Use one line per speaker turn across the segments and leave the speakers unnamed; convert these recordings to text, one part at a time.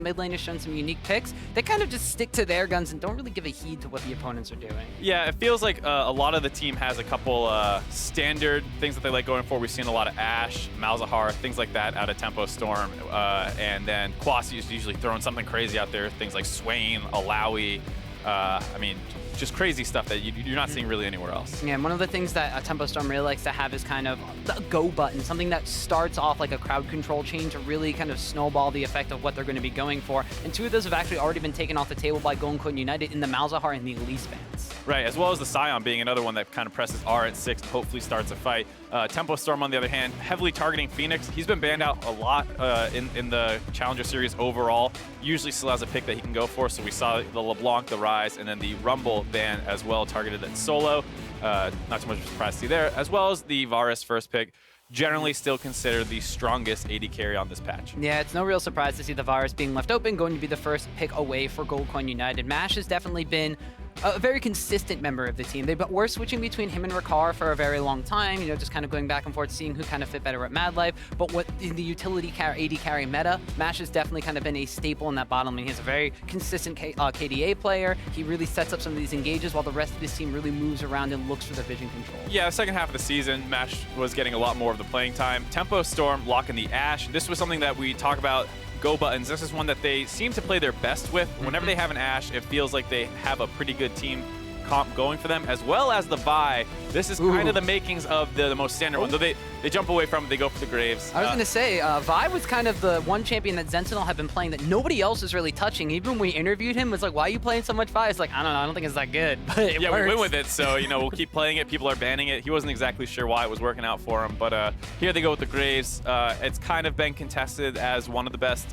Mid lane has shown some unique picks. They kind of just stick to their guns and don't really give a heed to what the opponents are doing.
Yeah, it feels like a lot of the team has a couple standard things that they like going for. We've seen a lot of Ashe, Malzahar, things like that out of Tempo Storm. And then Kwasi is usually throwing something crazy out there, things like Swain, Alawi. I mean, just crazy stuff that you're not seeing really anywhere else.
Yeah, and one of the things that Tempo Storm really likes to have is kind of the go button, something that starts off like a crowd control chain to really kind of snowball the effect of what they're going to be going for. And two of those have actually already been taken off the table by Golden United in the Malzahar and the Elise bans.
Right, as well as the Scion being another one that kind of presses R at 6 and hopefully starts a fight. Tempo Storm, on the other hand, heavily targeting Phoenix. He's been banned out a lot in the Challenger Series overall. Usually still has a pick that he can go for, so we saw the LeBlanc, the Rise, and then the Rumble ban as well, targeted at solo. Not too much of a surprise to see there, as well as the Varus first pick. Generally still considered the strongest AD carry on this patch.
Yeah, it's no real surprise to see the Varus being left open, going to be the first pick away for Goldcoin United. Mash has definitely been a very consistent member of the team. They were switching between him and Ricard for a very long time, you know, just kind of going back and forth, seeing who kind of fit better at Mad Life. But what in the utility AD carry meta, Mash has definitely kind of been a staple in that bottom lane. He's a very consistent KDA player. He really sets up some of these engages while the rest of his team really moves around and looks for the vision control.
Yeah, the second half of the season, Mash was getting a lot more of the playing time. Tempo Storm locking the Ashe. This was something that we talk about. Go buttons. This is one that they seem to play their best with. Whenever they have an Ashe, it feels like they have a pretty good team comp going for them, as well as the Vi. This is kind of the makings of the most standard one. Though they jump away from it, they go for the Graves.
I was going to say, Vi was kind of the one champion that Sentinel had been playing that nobody else is really touching. Even when we interviewed him, it was like, why are you playing so much Vi? It's like, I don't know, I don't think it's that good, but it works.
We went with it, so, you know, we'll keep playing it. People are banning it. He wasn't exactly sure why it was working out for him, but here they go with the Graves. It's kind of been contested as one of the best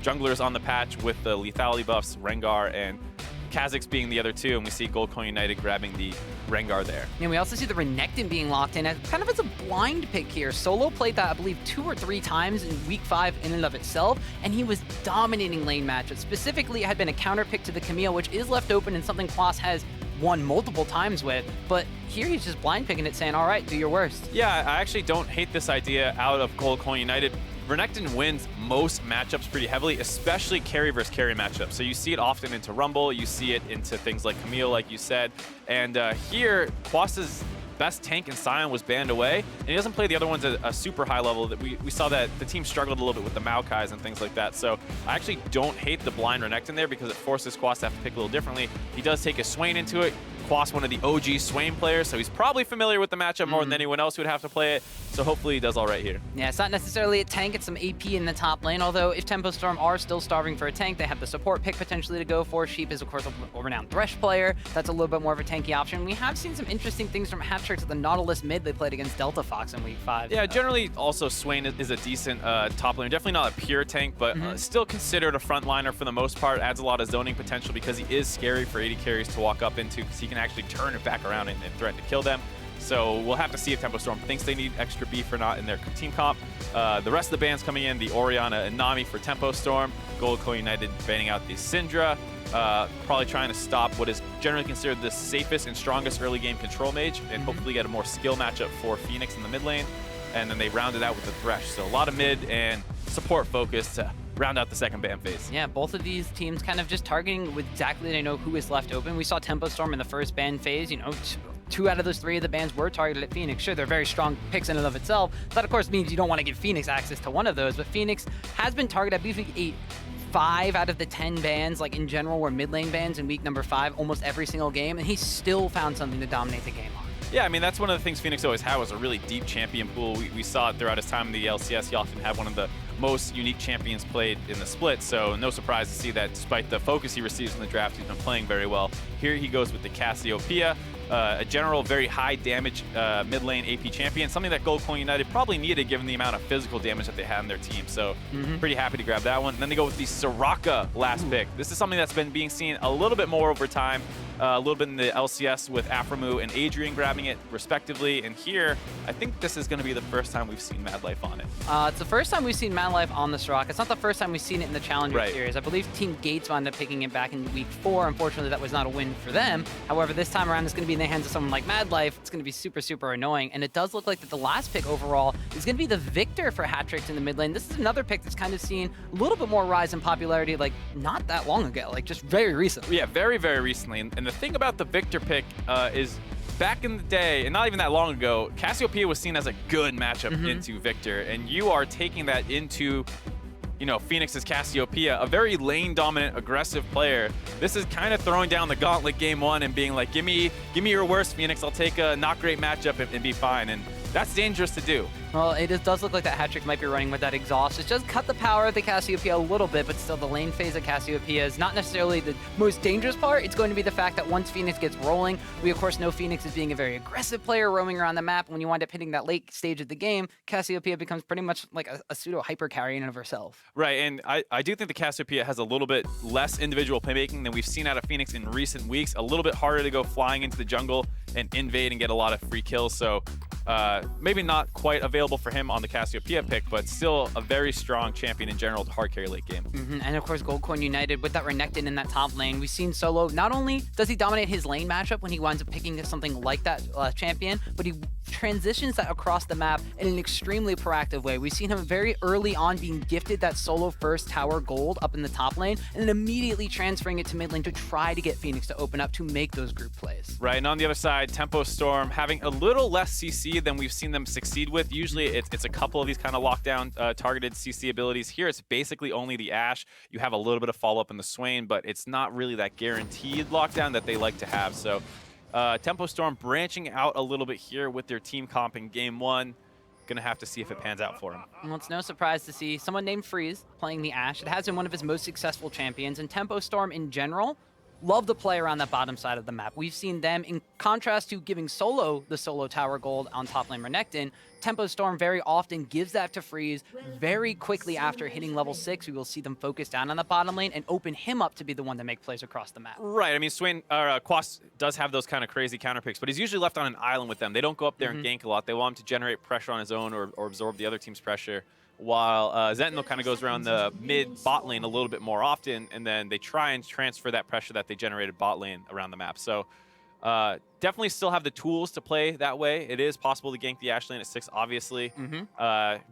junglers on the patch with the lethality buffs, Rengar and Kha'Zix being the other two, and we see Goldcoin United grabbing the Rengar there.
And we also see the Renekton being locked in as kind of as a blind pick here. Solo played that, I believe, 2 or 3 times in week 5 in and of itself, and he was dominating lane matchups. Specifically, it had been a counter pick to the Camille, which is left open and something Quas has won multiple times with, but here he's just blind picking it, saying, all right, do your worst.
Yeah, I actually don't hate this idea out of Goldcoin United. Renekton wins most matchups pretty heavily, especially carry versus carry matchups. So you see it often into Rumble, you see it into things like Camille, like you said. And here, Quas's best tank and Scion was banned away, and he doesn't play the other ones at a super high level. That we saw that the team struggled a little bit with the Maokais and things like that. So I actually don't hate the blind Renekton there because it forces Quas to have to pick a little differently. He does take a Swain into it. Quas, one of the OG Swain players, so he's probably familiar with the matchup more than anyone else who would have to play it. So hopefully he does all right here.
Yeah, it's not necessarily a tank, it's some AP in the top lane, although if Tempo Storm are still starving for a tank, they have the support pick potentially to go for. Sheep is, of course, a renowned Thresh player. That's a little bit more of a tanky option. We have seen some interesting things from Hatchtricks at the Nautilus mid they played against Delta Fox in week 5.
Yeah, generally also Swain is a decent top laner. Definitely not a pure tank, but still considered a frontliner for the most part. Adds a lot of zoning potential because he is scary for AD carries to walk up into because he can actually turn it back around and threaten to kill them. So we'll have to see if Tempo Storm thinks they need extra beef or not in their team comp. The rest of the bans coming in, the Orianna and Nami for Tempo Storm. Goldcoin United banning out the Syndra. Probably trying to stop what is generally considered the safest and strongest early game control mage and hopefully get a more skill matchup for Phoenix in the mid lane. And then they rounded out with the Thresh. So a lot of mid and support focus to round out the second ban phase.
Yeah, both of these teams kind of just targeting with exactly they know who is left open. We saw Tempo Storm in the first ban phase, you know, 2 out of those 3 of the bans were targeted at Phoenix. Sure, they're very strong picks in and of itself. That, of course, means you don't want to give Phoenix access to one of those, but Phoenix has been targeted, I believe, 5 out of the 10 bans, like in general, were mid lane bans in week number 5, almost every single game, and he still found something to dominate the game on.
Yeah, I mean, that's one of the things Phoenix always had was a really deep champion pool. We saw it throughout his time in the LCS. He often had one of the most unique champions played in the split, so no surprise to see that despite the focus he receives in the draft, he's been playing very well. Here he goes with the Cassiopeia, a general very high damage mid lane AP champion, something that Goldcoin United probably needed given the amount of physical damage that they had in their team. So pretty happy to grab that one. And then they go with the Soraka last pick. This is something that's been being seen a little bit more over time. a little bit in the LCS with Aframu and Adrian grabbing it respectively. And here, I think this is going to be the first time we've seen Mad Life on it.
It's the first time we've seen Mad Life on this rock. It's not the first time we've seen it in the Challenger
Right.
Series. I believe Team Gates wound up picking it back in week 4. Unfortunately, that was not a win for them. However, this time around, it's going to be in the hands of someone like Mad Life. It's going to be super, super annoying. And it does look like that the last pick overall is going to be the Victor for hat tricks in the mid lane. This is another pick that's kind of seen a little bit more rise in popularity, like not that long ago, like just very recently.
Yeah, very, very recently. And the thing about the Victor pick is back in the day, and not even that long ago, Cassiopeia was seen as a good matchup into Victor. And you are taking that into, you know, Phoenix's Cassiopeia, a very lane-dominant, aggressive player. This is kind of throwing down the gauntlet game 1 and being like, give me your worst, Phoenix. I'll take a not great matchup and be fine. And that's dangerous to do.
Well, does look like that hat trick might be running with that exhaust. It's just cut the power of the Cassiopeia a little bit, but still the lane phase of Cassiopeia is not necessarily the most dangerous part. It's going to be the fact that once Phoenix gets rolling, we of course know Phoenix as being a very aggressive player roaming around the map. When you wind up hitting that late stage of the game, Cassiopeia becomes pretty much like a pseudo hyper carry in and of herself.
Right, and I do think the Cassiopeia has a little bit less individual playmaking than we've seen out of Phoenix in recent weeks. A little bit harder to go flying into the jungle and invade and get a lot of free kills. So maybe not quite available for him on the Cassiopeia pick, but still a very strong champion in general to hard carry late game.
And of course, Goldcoin United with that Renekton in that top lane. We've seen Solo, not only does he dominate his lane matchup when he winds up picking something like that champion, but he transitions that across the map in an extremely proactive way. We've seen him very early on being gifted that solo first tower gold up in the top lane, and then immediately transferring it to mid lane to try to get Phoenix to open up to make those group plays.
Right, and on the other side, Tempo Storm having a little less CC than we've seen them succeed with. Usually it's a couple of these kind of lockdown targeted CC abilities. Here it's basically only the Ashe. You have a little bit of follow-up in the Swain, but it's not really that guaranteed lockdown that they like to have. So Tempo Storm branching out a little bit here with their team comp in game 1. Gonna have to see if it pans out for him.
Well, it's no surprise to see someone named Freeze playing the Ashe. It has been one of his most successful champions, and Tempo Storm in general love to play around that bottom side of the map. We've seen them, in contrast to giving Solo the solo tower gold on top lane Renekton, Tempo Storm very often gives that to Freeze. Very quickly after hitting level 6, we will see them focus down on the bottom lane and open him up to be the one to make plays across the map.
Right, I mean, Swain, Quas does have those kind of crazy counter picks, but he's usually left on an island with them. They don't go up there and gank a lot. They want him to generate pressure on his own or absorb the other team's pressure, while Sentinel kind of goes around the mid-bot lane a little bit more often, and then they try and transfer that pressure that they generated bot lane around the map. So definitely still have the tools to play that way. It is possible to gank the Ashe lane at 6, obviously.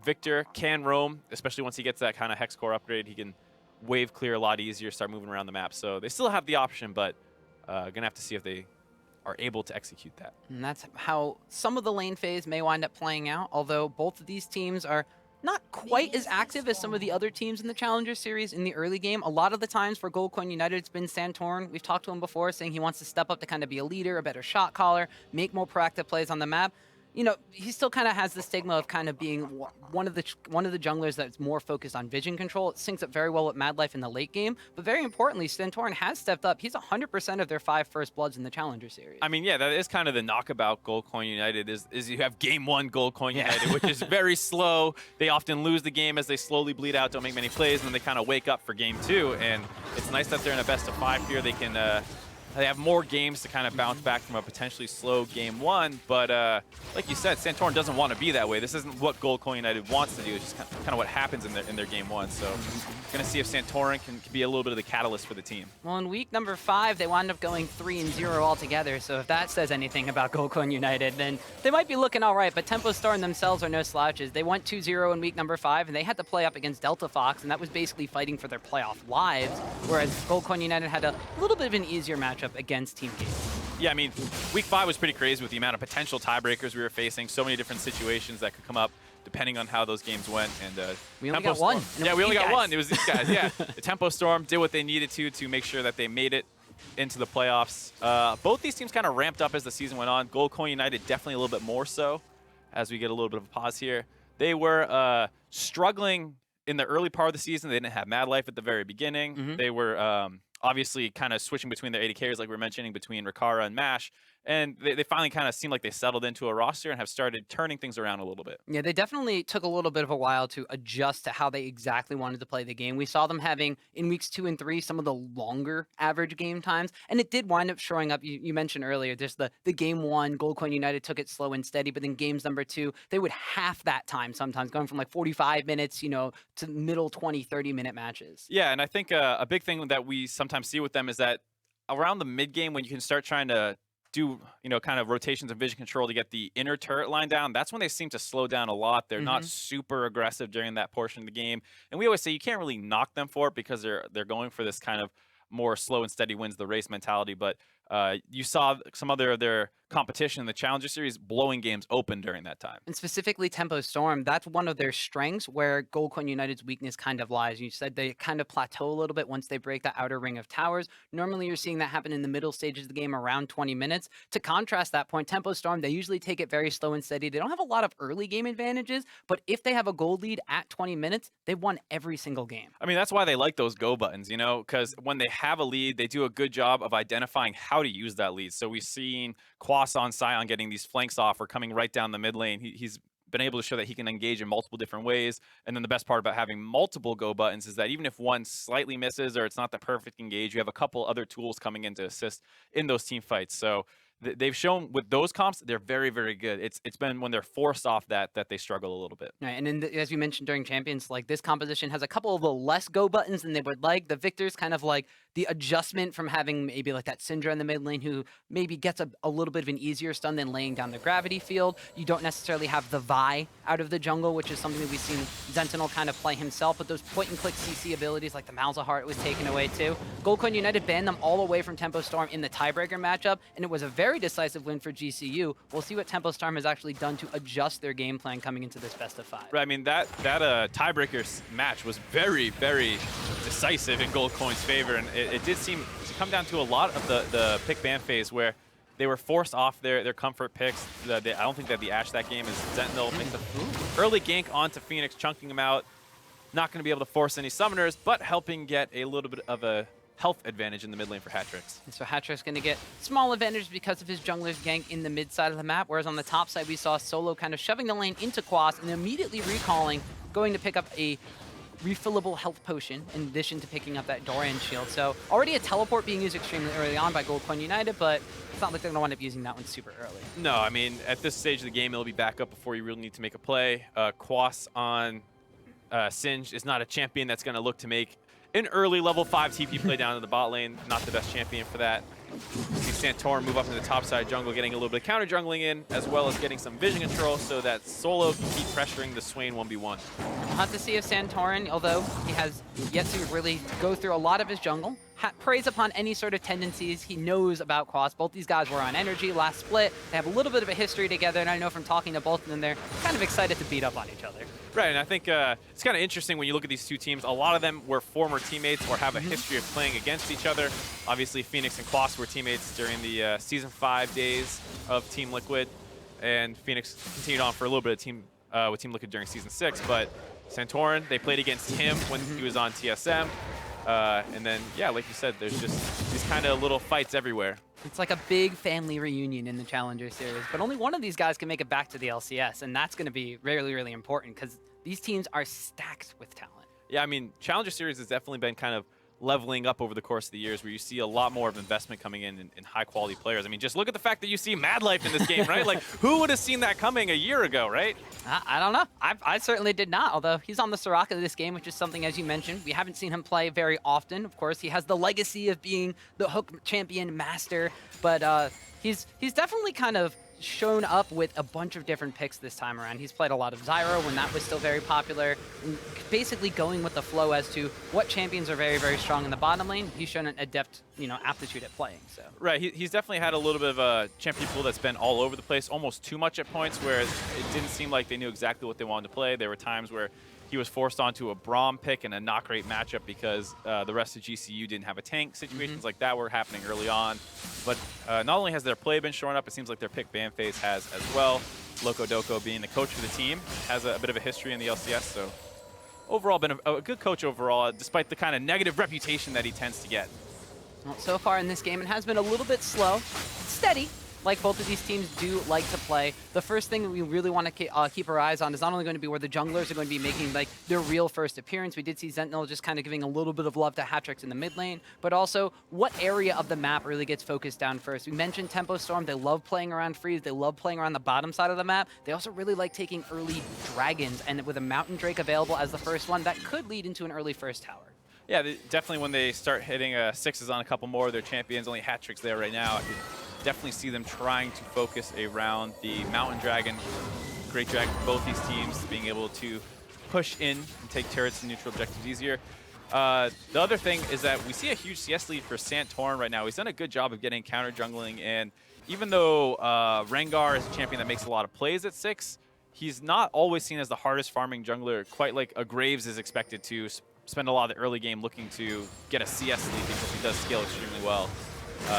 Victor can roam, especially once he gets that kind of Hex Core upgrade. He can wave clear a lot easier, start moving around the map. So they still have the option, but gonna have to see if they are able to execute that.
And that's how some of the lane phase may wind up playing out, although both of these teams are not quite as active as some of the other teams in the Challenger Series in the early game. A lot of the times for Goldcoin United, it's been Santorin. We've talked to him before, saying he wants to step up to kind of be a leader, a better shot caller, make more proactive plays on the map. You know, he still kind of has the stigma of kind of being one of the junglers that's more focused on vision control. It syncs up very well with Mad Life in the late game, but very importantly, Santorin has stepped up. He's 100% of their 5 first bloods in the Challenger Series.
I mean, yeah, that is kind of the knock about Goldcoin United is you have game 1 Goldcoin United, which is very slow. They often lose the game as they slowly bleed out, don't make many plays, and then they kind of wake up for game 2. And it's nice that they're in a best of 5 here. They can they have more games to kind of bounce back from a potentially slow game 1, but like you said, Santorin doesn't want to be that way. This isn't what Goldcoin United wants to do. It's just kind of what happens in their game 1. So going to see if Santorin can be a little bit of the catalyst for the team.
Well, in week number 5, they wound up going 3-0 altogether. So if that says anything about Goldcoin United, then they might be looking all right. But Tempo Storm themselves are no slouches. They went 2-0 in week number 5, and they had to play up against Delta Fox, and that was basically fighting for their playoff lives. Whereas Goldcoin United had a little bit of an easier matchup against Team Gates.
Yeah, I mean, week 5 was pretty crazy with the amount of potential tiebreakers we were facing. So many different situations that could come up depending on how those games went. And
we only got one.
Yeah, we only got one. It was these guys. Yeah, the Tempo Storm did what they needed to make sure that they made it into the playoffs. Both these teams kind of ramped up as the season went on. Goldcoin United definitely a little bit more so. As we get a little bit of a pause here, they were struggling in the early part of the season. They didn't have Mad Life at the very beginning. They were obviously kind of switching between their AD carries, like we were mentioning, between Rikara and Mash. And they finally kind of seem like they settled into a roster and have started turning things around a little bit.
Yeah, they definitely took a little bit of a while to adjust to how they exactly wanted to play the game. We saw them having, in weeks 2 and 3, some of the longer average game times, and it did wind up showing up. You mentioned earlier, there's the game 1, Goldcoin United took it slow and steady, but then games number 2, they would half that time sometimes, going from like 45 minutes, to middle 20, 30-minute matches.
Yeah, and I think a big thing that we sometimes see with them is that around the mid game, when you can start trying to do, kind of rotations and vision control to get the inner turret line down, that's when they seem to slow down a lot. They're not super aggressive during that portion of the game. And we always say you can't really knock them for it because they're going for this kind of more slow and steady wins the race mentality. But you saw some other of their competition in the Challenger Series blowing games open during that time.
And specifically Tempo Storm, that's one of their strengths where Goldcoin United's weakness kind of lies. You said they kind of plateau a little bit once they break that outer ring of towers. Normally you're seeing that happen in the middle stages of the game around 20 minutes. To contrast that point, Tempo Storm, they usually take it very slow and steady. They don't have a lot of early game advantages, but if they have a gold lead at 20 minutes, they've won every single game.
I mean, that's why they like those go buttons, because when they have a lead, they do a good job of identifying how to use that lead. So we've seen Quas on Sion getting these flanks off or coming right down the mid lane. He's been able to show that he can engage in multiple different ways. And then the best part about having multiple go buttons is that even if one slightly misses or it's not the perfect engage, you have a couple other tools coming in to assist in those team fights. So they've shown with those comps, they're very, very good. It's been when they're forced off that they struggle a little bit.
Right, and as you mentioned during Champions, like this composition has a couple of the less go buttons than they would like. The Victor's kind of like the adjustment from having maybe like that Syndra in the mid lane who maybe gets a little bit of an easier stun than laying down the gravity field. You don't necessarily have the Vi out of the jungle, which is something that we've seen Sentinel kind of play himself, but those point-and-click CC abilities like the Malzahar was taken away too. Goldcoin United banned them all away from Tempo Storm in the tiebreaker matchup, and it was a very decisive win for GCU. We'll see what Tempo Storm has actually done to adjust their game plan coming into this best of 5.
Right, I mean, that tiebreaker match was very, very decisive in Goldcoin's favor, and it did seem to come down to a lot of the pick ban phase where they were forced off their comfort picks. I don't think that the Ashe that game is Sentinel makes the early gank onto Phoenix, chunking him out. Not going to be able to force any summoners, but helping get a little bit of a health advantage in the mid lane for Hatrix.
And so Hatrix going to get small advantage because of his jungler's gank in the mid side of the map, whereas on the top side we saw Solo kind of shoving the lane into Quas and immediately recalling, going to pick up a refillable health potion in addition to picking up that Dorian shield. So already a teleport being used extremely early on by Goldcoin United, but it's not like they're going to wind up using that one super early.
No, I mean, at this stage of the game, it'll be back up before you really need to make a play. Quas on Singed is not a champion that's going to look to make an early level 5 TP play down to the bot lane. Not the best champion for that. See Santorin move up to the top side jungle, getting a little bit of counter jungling in, as well as getting some vision control so that Solo can keep pressuring the Swain 1v1.
We'll have to see if Santorin, although he has yet to really go through a lot of his jungle, preys upon any sort of tendencies he knows about Quas. Both these guys were on energy last split. They have a little bit of a history together, and I know from talking to both of them, they're kind of excited to beat up on each other.
Right, and I think it's kind of interesting when you look at these two teams. A lot of them were former teammates or have a history of playing against each other. Obviously, Phoenix and Quas were teammates during the Season 5 days of Team Liquid, and Phoenix continued on for a little bit of with Team Liquid during Season 6, but Santorin, they played against him when he was on TSM. And then, yeah, like you said, there's just these kind of little fights everywhere.
It's like a big family reunion in the Challenger Series, but only one of these guys can make it back to the LCS, and that's going to be really, really important because these teams are stacked with talent.
Yeah, I mean, Challenger Series has definitely been kind of leveling up over the course of the years where you see a lot more of investment coming in high-quality players. I mean, just look at the fact that you see Mad Life in this game, right? Like, who would have seen that coming a year ago, right?
I don't know. I certainly did not, although he's on the Soraka this game, which is something, as you mentioned, we haven't seen him play very often. Of course, he has the legacy of being the Hook champion master, but he's definitely kind of shown up with a bunch of different picks this time around. He's played a lot of Zyro when that was still very popular, and basically going with the flow as to what champions are very, very strong in the bottom lane. He's shown an adept, aptitude at playing. So
right, he's definitely had a little bit of a champion pool that's been all over the place, almost too much at points where it didn't seem like they knew exactly what they wanted to play. There were times where he was forced onto a Braum pick and a not great matchup because the rest of GCU didn't have a tank. Situations like that were happening early on. But not only has their play been showing up, it seems like their pick ban phase has as well. Loco Doco being the coach for the team has a bit of a history in the LCS. So overall, been a good coach overall, despite the kind of negative reputation that he tends to get.
Well, so far in this game, it has been a little bit slow, steady, like both of these teams do like to play. The first thing that we really want to keep our eyes on is not only going to be where the junglers are going to be making like their real first appearance. We did see Sentinel just kind of giving a little bit of love to Hatrix in the mid lane, but also what area of the map really gets focused down first. We mentioned Tempo Storm. They love playing around Freeze. They love playing around the bottom side of the map. They also really like taking early dragons, and with a Mountain Drake available as the first one, that could lead into an early first tower.
Yeah, definitely when they start hitting sixes on a couple more of their champions, only Hatrix there right now, I could definitely see them trying to focus around the Mountain Dragon. Great Dragon for both these teams, being able to push in and take turrets and neutral objectives easier. The other thing is that we see a huge CS lead for Santorin right now. He's done a good job of getting counter jungling, and even though Rengar is a champion that makes a lot of plays at 6, he's not always seen as the hardest farming jungler, quite like a Graves is expected to spend a lot of the early game looking to get a CS lead because he does scale extremely well.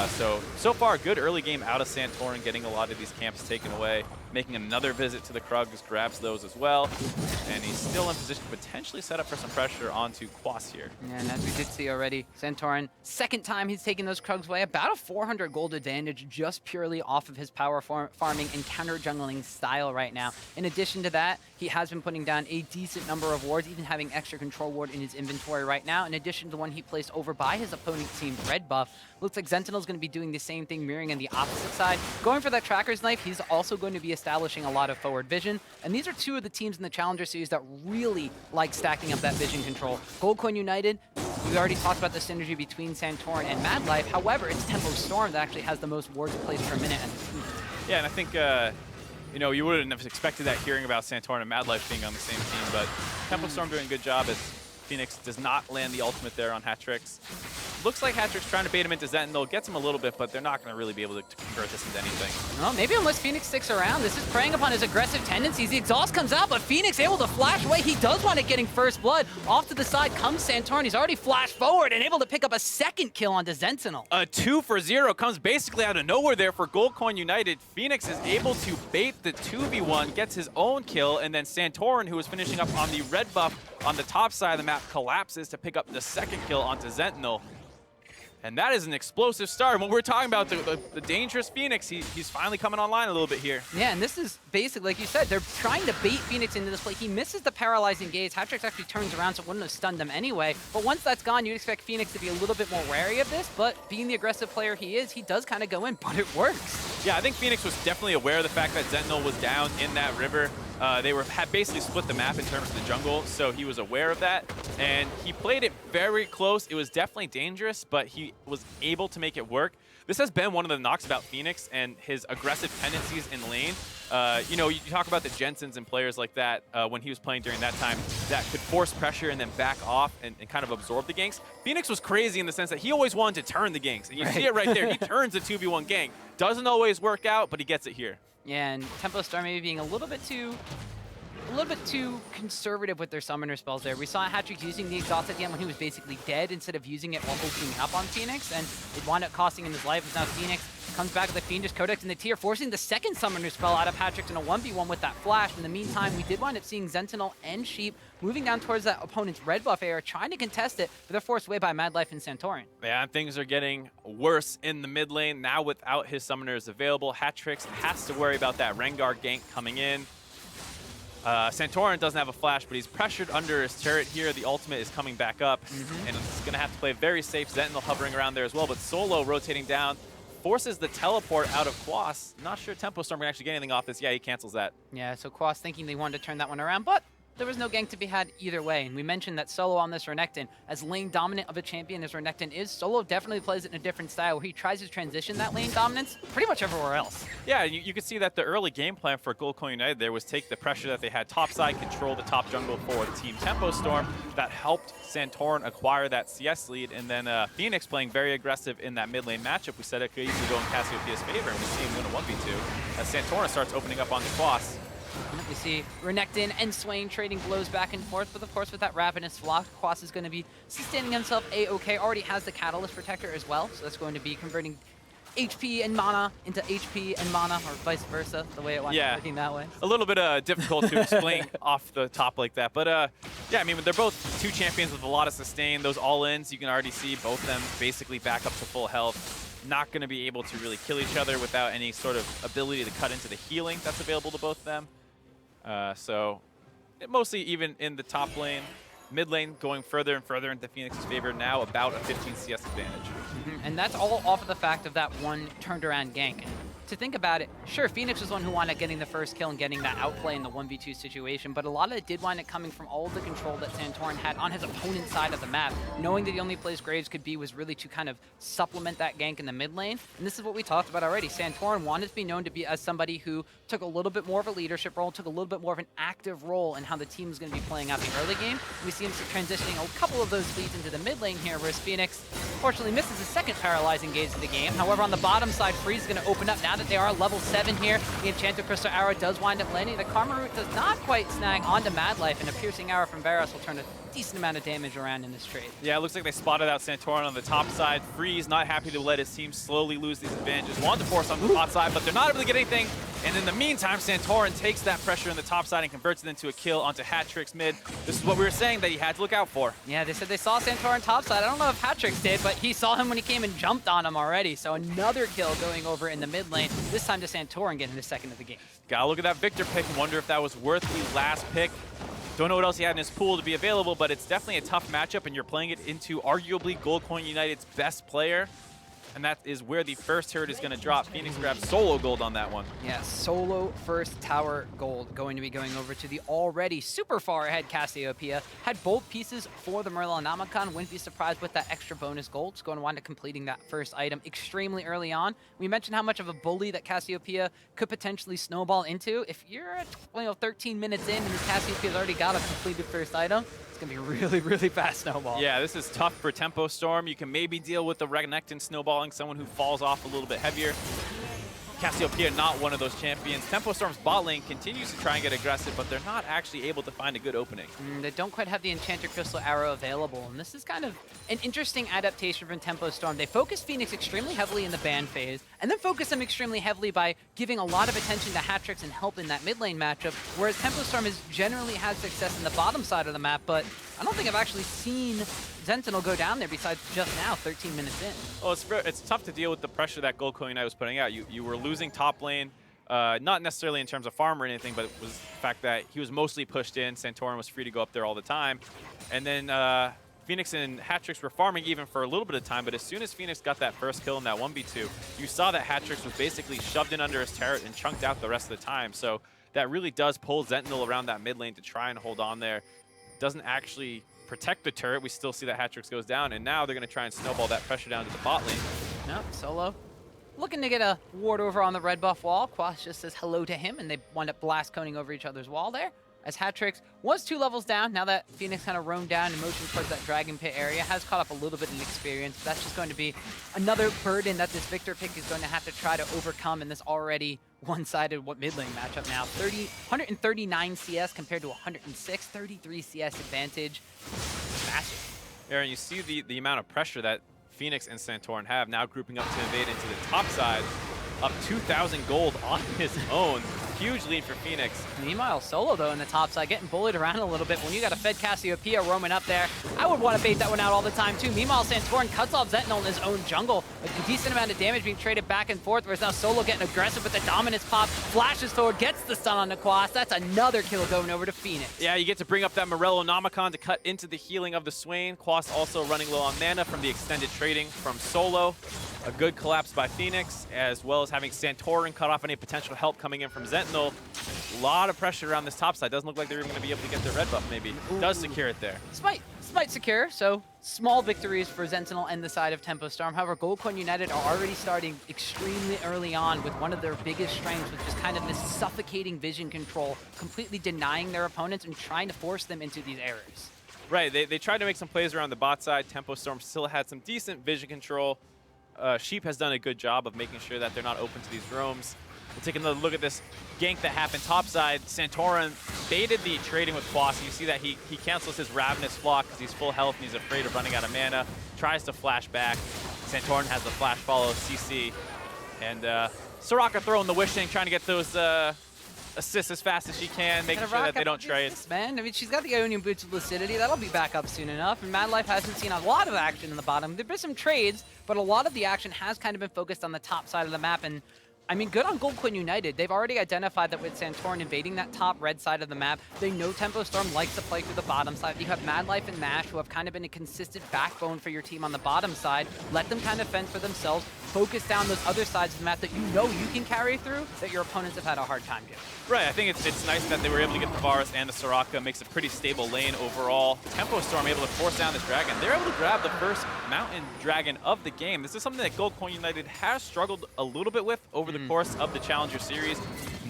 So far, good early game out of Santorin, getting a lot of these camps taken away, making another visit to the Krugs, grabs those as well, and he's still in position to potentially set up for some pressure onto Quas here.
Yeah, and as we did see already, Santorin, second time he's taken those Krugs away, about a 400 gold advantage just purely off of his power farming and counter jungling style right now. In addition to that, he has been putting down a decent number of wards, even having extra control ward in his inventory right now, in addition to one he placed over by his opponent team red buff. Looks like Sentinel's going to be doing the same thing, mirroring on the opposite side. Going for that Tracker's Knife, he's also going to be establishing a lot of forward vision. And these are two of the teams in the Challenger Series that really like stacking up that vision control. Goldcoin United, we already talked about the synergy between Santorin and Mad Life. However, it's Tempo Storm that actually has the most wards placed per minute.
Yeah, and I think, you know, you wouldn't have expected that hearing about Santorin and Mad Life being on the same team, but Tempo Storm doing a good job as Phoenix does not land the ultimate there on Hatrix. Looks like Hatrix trying to bait him into Sentinel, gets him a little bit, but they're not going to really be able to convert this into anything.
Well, maybe unless Phoenix sticks around. This is preying upon his aggressive tendencies. The exhaust comes out, but Phoenix able to flash away. He does want it getting first blood. Off to the side comes Santorin. He's already flashed forward and able to pick up a second kill onto Sentinel.
A 2 for 0 comes basically out of nowhere there for Goldcoin United. Phoenix is able to bait the 2v1, gets his own kill, and then Santorin, who was finishing up on the red buff on the top side of the map, collapses to pick up the second kill onto Sentinel. And that is an explosive start. When we're talking about the dangerous Phoenix, he's finally coming online a little bit here.
Yeah, and this is basically, like you said, they're trying to bait Phoenix into this play. He misses the paralyzing gaze. Hatrix actually turns around, so it wouldn't have stunned him anyway. But once that's gone, you'd expect Phoenix to be a little bit more wary of this. But being the aggressive player he is, he does kind of go in, but it works.
Yeah, I think Phoenix was definitely aware of the fact that Sentinel was down in that river. They had basically split the map in terms of the jungle, so he was aware of that. And he played it very close. It was definitely dangerous, but he was able to make it work. This has been one of the knocks about Phoenix and his aggressive tendencies in lane. You know, you talk about the Jensens and players like that when he was playing during that time that could force pressure and then back off and kind of absorb the ganks. Phoenix was crazy in the sense that he always wanted to turn the ganks. And you see it right there. He turns the 2v1 gank. Doesn't always work out, but he gets it here.
Yeah, and Tempo Storm maybe being a little bit too conservative with their summoner spells there. We saw Hatrix using the exhaust at the end when he was basically dead instead of using it while opening up on Phoenix, and it wound up costing him his life. As now Phoenix comes back with the Fiendish Codex in the tier, forcing the second summoner spell out of Hatrix in a 1v1 with that flash. In the meantime, we did wind up seeing Sentinel and Sheep moving down towards that opponent's red buff area, trying to contest it, but they're forced away by Mad Life and Santorin.
Yeah, and things are getting worse in the mid lane. Now without his summoners available, Hatrix has to worry about that Rengar gank coming in. Santorin doesn't have a flash, but he's pressured under his turret here. The ultimate is coming back up, and it's going to have to play very safe. Sentinel hovering around there as well, but Solo rotating down, forces the teleport out of Quas. Not sure Tempo Storm can actually get anything off this. Yeah, he cancels that.
Yeah, so Quas thinking they wanted to turn that one around, but there was no gank to be had either way. And we mentioned that Solo on this Renekton, as lane dominant of a champion as Renekton is, Solo definitely plays it in a different style where he tries to transition that lane dominance pretty much everywhere else.
Yeah, you could see that the early game plan for Goldcoin United there was take the pressure that they had topside, control the top jungle for Team Tempo Storm. That helped Santorin acquire that CS lead, and then Phoenix playing very aggressive in that mid lane matchup. We said it could easily go in Cassiopeia's favor, and we see him win a 1v2 as Santorin starts opening up on the Quas.
We see Renekton and Swain trading blows back and forth, but of course with that Ravenous Flock, Quas is going to be sustaining himself A-OK. Already has the Catalyst Protector as well, so that's going to be converting HP and mana into HP and mana, or vice versa, the way it winds up working that way.
A little bit difficult to explain off the top like that. But yeah, I mean, they're both two champions with a lot of sustain. Those all-ins, you can already see both of them basically back up to full health. Not going to be able to really kill each other without any sort of ability to cut into the healing that's available to both of them. So mostly even in the top lane. Mid lane going further and further into Phoenix's favor, now about a 15 CS advantage.
And that's all off of the fact of that one turned around gank. And to think about it, sure, Phoenix was one who wound up getting the first kill and getting that outplay in the 1v2 situation, but a lot of it did wind up coming from all of the control that Santorin had on his opponent's side of the map. Knowing that the only place Graves could be was really to kind of supplement that gank in the mid lane. And this is what we talked about already. Santorin wanted to be known to be as somebody who took a little bit more of a leadership role, took a little bit more of an active role in how the team was going to be playing out the early game. We see him transitioning a couple of those leads into the mid lane here, whereas Phoenix fortunately misses the second paralyzing gaze of the game. However, on the bottom side, Freeze is going to open up now that they are level 7 here. The Enchanted Crystal Arrow does wind up landing. The Karma Root does not quite snag onto Mad Life, and a Piercing Arrow from Varus will turn a decent amount of damage around in this trade. Yeah,
it looks like they spotted out Santorin on the top side. Freeze not happy to let his team slowly lose these advantages. Want to force on the bot side, but they're not able to get anything. And in the meantime, Santorin takes that pressure in the top side and converts it into a kill onto Hatrix mid. This is what we were saying that he had to look out for.
Yeah, they said they saw Santorin top side. I don't know if Hatrix did, but he saw him when he came and jumped on him already. So another kill going over in the mid lane, this time to Santorin getting the second of the game.
Gotta look at that Victor pick and wonder if that was worth the last pick. Don't know what else he had in his pool to be available, but it's definitely a tough matchup, and you're playing it into arguably Goldcoin United's best player. And that is where the first turret is going to drop. Phoenix grabs solo gold on that one.
Yeah, solo first tower gold going to be going over to the already super far ahead Cassiopeia. Had both pieces for the Merlin-Omicron. Wouldn't be surprised with that extra bonus gold. It's going to wind up completing that first item extremely early on. We mentioned how much of a bully that Cassiopeia could potentially snowball into. If you're at 13 minutes in and this Cassiopeia's already got a completed first item, it's going to be really, really fast snowball.
Yeah, this is tough for Tempo Storm. You can maybe deal with the Renekton snowballing, someone who falls off a little bit heavier. Cassiopeia not one of those champions. Tempo Storm's bot lane continues to try and get aggressive, but they're not actually able to find a good opening.
They don't quite have the Enchanted Crystal Arrow available, and this is kind of an interesting adaptation from Tempo Storm. They focus Phoenix extremely heavily in the ban phase, and then focus them extremely heavily by giving a lot of attention to Hatrix and help in that mid lane matchup, whereas Tempo Storm has generally had success in the bottom side of the map, but I don't think I've actually seen Sentinel go down there besides just now, 13 minutes in.
Well, it's tough to deal with the pressure that Goldcoin United was putting out. You were losing top lane, not necessarily in terms of farm or anything, but it was the fact that he was mostly pushed in. Santorin was free to go up there all the time. And then Phoenix and Hatrix were farming even for a little bit of time, but as soon as Phoenix got that first kill in that 1v2, you saw that Hatrix was basically shoved in under his turret and chunked out the rest of the time. So that really does pull Sentinel around that mid lane to try and hold on there. Doesn't actually protect the turret. We still see that Hatrix goes down, and now they're going to try and snowball that pressure down to the bot lane.
Nope, solo. Looking to get a ward over on the red buff wall. Quas just says hello to him, and they wind up blast coning over each other's wall there. As Hatrix was 2 levels down, now that Phoenix kind of roamed down and motioned towards that Dragon Pit area, has caught up a little bit in experience. But that's just going to be another burden that this Victor pick is going to have to try to overcome in this already one-sided mid lane matchup now. 139 CS compared to 106, 33 CS advantage. Massive.
Aaron, you see the amount of pressure that Phoenix and Santorin have now grouping up to invade into the top side. Up 2,000 gold on his own. Huge lead for Phoenix.
Meanwhile, Solo, though, in the top side, getting bullied around a little bit. When you got a fed Cassiopeia roaming up there, I would want to bait that one out all the time, too. Meanwhile, Santorin cuts off Sentinel in his own jungle. A decent amount of damage being traded back and forth, whereas now Solo getting aggressive with the dominance pop. Flashes forward, gets the stun on the Quas. That's another kill going over to Phoenix.
Yeah, you get to bring up that Morello-Nomicon to cut into the healing of the Swain. Quas also running low on mana from the extended trading from Solo. A good collapse by Phoenix, as well as having Santorin cut off any potential help coming in from Sentinel. A lot of pressure around this top side. Doesn't look like they're even going to be able to get their red buff, maybe. Does secure it there.
Smite secure, so small victories for Sentinel and the side of Tempo Storm. However, Goldcoin United are already starting extremely early on with one of their biggest strengths, which is kind of this suffocating vision control, completely denying their opponents and trying to force them into these errors.
Right, they tried to make some plays around the bot side. Tempo Storm still had some decent vision control. Sheep has done a good job of making sure that they're not open to these roams. We'll take another look at this gank that happened topside. Santorin baited the trading with Quas. You see that he cancels his Ravenous Flock because he's full health and he's afraid of running out of mana. Tries to flash back. Santorin has the flash follow CC. And Soraka throwing the wishing, trying to get those assists as fast as she can, making sure that they don't trade.
Man, I mean, she's got the Ionian Boots of Lucidity. That'll be back up soon enough. And Mad Life hasn't seen a lot of action in the bottom. There've been some trades, but a lot of the action has kind of been focused on the top side of the map. And I mean, good on Gold Coin United. They've already identified that with Santorin invading that top red side of the map, they know Tempo Storm likes to play through the bottom side. You have Mad Life and Mash, who have kind of been a consistent backbone for your team on the bottom side. Let them kind of fend for themselves. Focus down those other sides of the map that you know you can carry through, that your opponents have had a hard time getting.
Right, I think it's nice that they were able to get the Varus and the Soraka. Makes a pretty stable lane overall. Tempo Storm able to force down this dragon. They're able to grab the first mountain dragon of the game. This is something that Gold Coin United has struggled a little bit with over the course of the Challenger Series.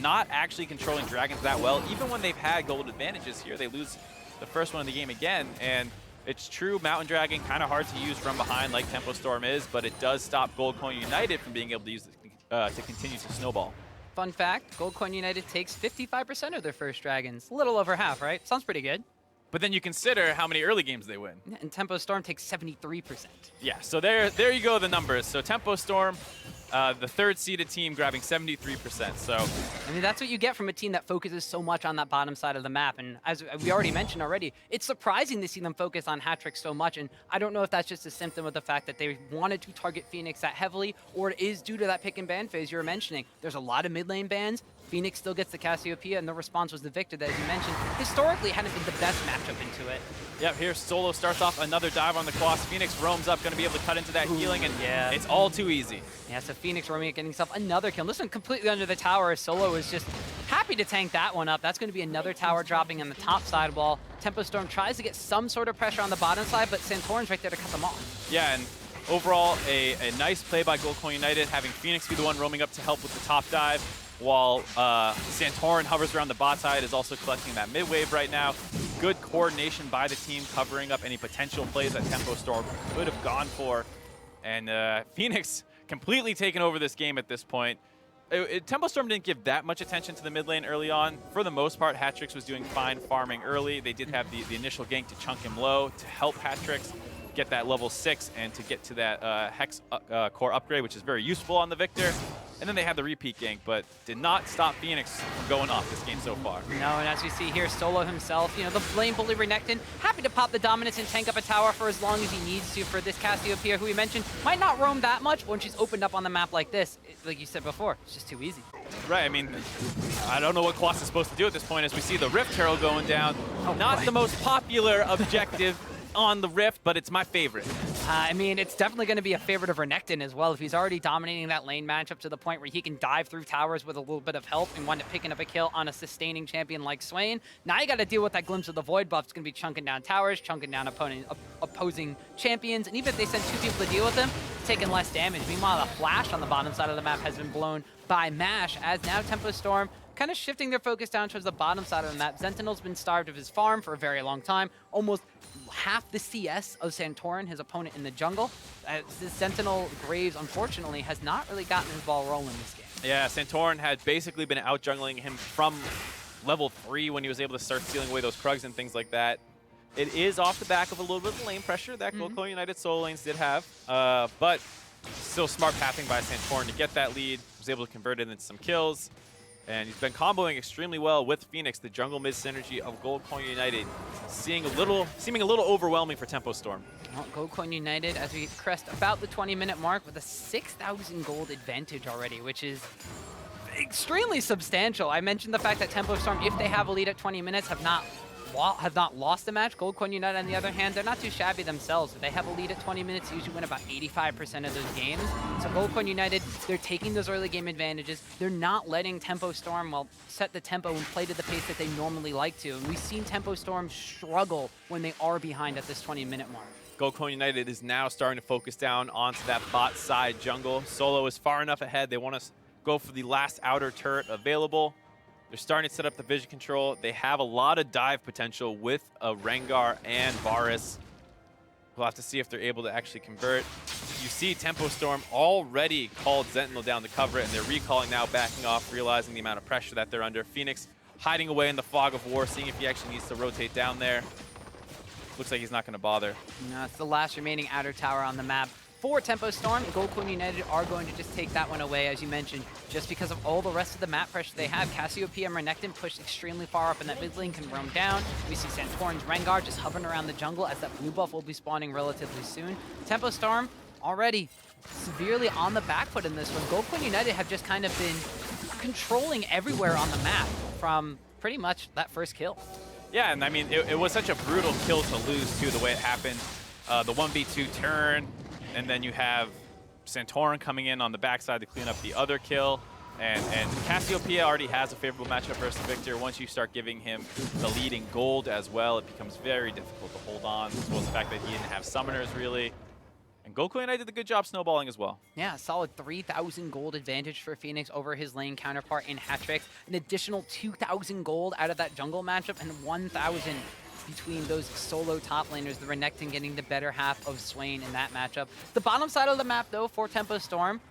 Not actually controlling dragons that well. Even when they've had gold advantages here, they lose the first one in the game again. And it's true, Mountain Dragon kind of hard to use from behind like Tempo Storm is, but it does stop Gold Coin United from being able to use it to continue to snowball.
Fun fact, Gold Coin United takes 55% of their first dragons. A little over half, right? Sounds pretty good.
But then you consider how many early games they win.
And Tempo Storm takes 73%.
Yeah, so there you go, the numbers. So Tempo Storm, the third seeded team, grabbing 73%. So
I mean, that's what you get from a team that focuses so much on that bottom side of the map. And as we already mentioned already, it's surprising to see them focus on hat tricks so much. And I don't know if that's just a symptom of the fact that they wanted to target Phoenix that heavily, or it is due to that pick and ban phase you were mentioning. There's a lot of mid lane bans. Phoenix still gets the Cassiopeia, and the response was the Victor that, as you mentioned, historically hadn't been the best matchup into it.
Yep, here Solo starts off another dive on the Quas. Phoenix roams up, going to be able to cut into that healing, and
yeah,
it's all too easy.
Yeah, so Phoenix roaming, getting himself another kill. This one completely under the tower. Solo is just happy to tank that one up. That's going to be another tower dropping on the top side wall. Tempo Storm tries to get some sort of pressure on the bottom side, but Santorin's right there to cut them off.
Yeah, and overall, a nice play by Gold Coin United, having Phoenix be the one roaming up to help with the top dive, while Santorin hovers around the bot side, is also collecting that mid wave right now. Good coordination by the team, covering up any potential plays that Tempo Storm could have gone for. And Phoenix completely taken over this game at this point. Tempo Storm didn't give that much attention to the mid lane early on. For the most part, Hatrix was doing fine farming early. They did have the initial gank to chunk him low to help Hatrix get that level 6 and to get to that Hex core upgrade, which is very useful on the Victor. And then they had the repeat gank, but did not stop Phoenix from going off this game so far.
No, and as we see here, Solo himself, you know, the lane bully Renekton, happy to pop the dominance and tank up a tower for as long as he needs to for this Cassiopeia, who we mentioned might not roam that much, but when she's opened up on the map like this, like you said before, it's just too easy.
Right, I mean, I don't know what Quas is supposed to do at this point as we see the Rift Herald going down. Not the most popular objective on the Rift, but it's my favorite.
I mean, it's definitely going to be a favorite of Renekton as well. If he's already dominating that lane matchup to the point where he can dive through towers with a little bit of help and wind up picking up a kill on a sustaining champion like Swain, now you got to deal with that glimpse of the Void buff. It's going to be chunking down towers, chunking down opposing champions, and even if they send 2 people to deal with them, it's taking less damage. Meanwhile, the Flash on the bottom side of the map has been blown by Mash, as now Tempo Storm kind of shifting their focus down towards the bottom side of the map. Sentinel's been starved of his farm for a very long time. Almost half the CS of Santorin, his opponent in the jungle. This Sentinel Graves, unfortunately, has not really gotten his ball rolling this game.
Yeah, Santorin had basically been out-jungling him from level 3 when he was able to start stealing away those Krugs and things like that. It is off the back of a little bit of lane pressure that Gold Coin United solo lanes did have, but still smart pathing by Santorin to get that lead. Was able to convert it into some kills. And he's been comboing extremely well with Phoenix, the jungle mid synergy of Gold Coin United, seeming a little overwhelming for Tempo Storm.
Well, Gold Coin United, as we crest about the 20-minute mark, with a 6,000 gold advantage already, which is extremely substantial. I mentioned the fact that Tempo Storm, if they have a lead at 20 minutes, have not lost the match. Gold Coin United, on the other hand, they're not too shabby themselves. If they have a lead at 20 minutes, usually win about 85% of those games. So Gold Coin United, they're taking those early game advantages. They're not letting Tempo Storm, well, set the tempo and play to the pace that they normally like to. And we've seen Tempo Storm struggle when they are behind at this 20-minute mark.
Gold Coin United is now starting to focus down onto that bot side jungle. Solo is far enough ahead. They want to go for the last outer turret available. They're starting to set up the vision control. They have a lot of dive potential with a Rengar and Varus. We'll have to see if they're able to actually convert. You see Tempo Storm already called Sentinel down to cover it, and they're recalling now, backing off, realizing the amount of pressure that they're under. Phoenix hiding away in the fog of war, seeing if he actually needs to rotate down there. Looks like he's not going to bother.
No, it's the last remaining outer tower on the map. for Tempo Storm, and Gold Coin United are going to just take that one away, as you mentioned, just because of all the rest of the map pressure they have. Cassiopeia and Renekton pushed extremely far up, and that mid lane can roam down. We see Santorin's Rengar just hovering around the jungle, as that blue buff will be spawning relatively soon. Tempo Storm already severely on the back foot in this one. Gold Coin United have just kind of been controlling everywhere on the map from pretty much that first kill.
Yeah, and I mean, it was such a brutal kill to lose, too, the way it happened. The 1v2 turn, and then you have Santorin coming in on the backside to clean up the other kill. And Cassiopeia already has a favorable matchup versus Victor. Once you start giving him the lead in gold as well, it becomes very difficult to hold on, as well as the fact that he didn't have summoners, really. And Gold Coin United did a good job snowballing as well.
Yeah, solid 3,000 gold advantage for Phoenix over his lane counterpart in Hatrix. An additional 2,000 gold out of that jungle matchup, and 1,000 between those solo top laners, the Renekton getting the better half of Swain in that matchup. The bottom side of the map, though, for Tempo Storm,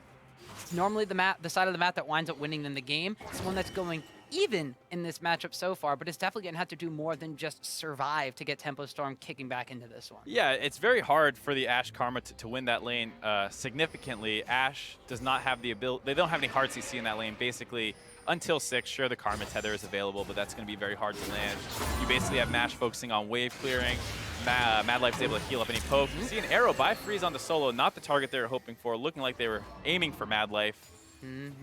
it's normally the side of the map that winds up winning in the game. It's one that's going even in this matchup so far, but it's definitely going to have to do more than just survive to get Tempo Storm kicking back into this one.
Yeah, it's very hard for the Ashe Karma to win that lane significantly. Ashe does not have the ability, they don't have any hard CC in that lane, basically. Until 6, sure, the Karma Tether is available, but that's going to be very hard to land. You basically have Mash focusing on wave clearing. Mad Life's able to heal up any poke. You see an arrow by Freeze on the solo, not the target they were hoping for, looking like they were aiming for Mad Life.